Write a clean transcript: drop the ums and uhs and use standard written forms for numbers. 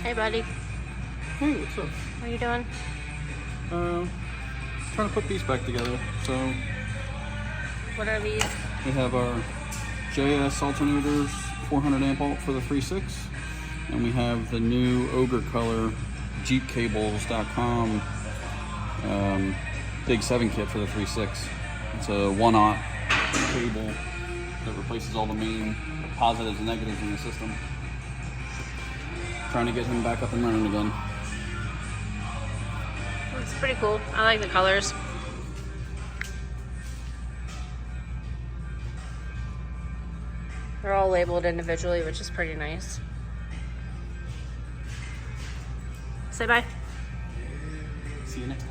Hey, buddy. Hey, what's up? What are you doing? Trying to put these back together. So What are these? we have our JS alternators 400 amp alt for the 3.6, and we have the new Ogre Color JeepCables.com Big 7 kit for the 3.6. It's a 1/0 cable that replaces all the main positives and negatives in the system. Trying to get him back up and running again. It's pretty cool. I like the colors. They're all labeled individually, which is pretty nice. Say bye. See you next time.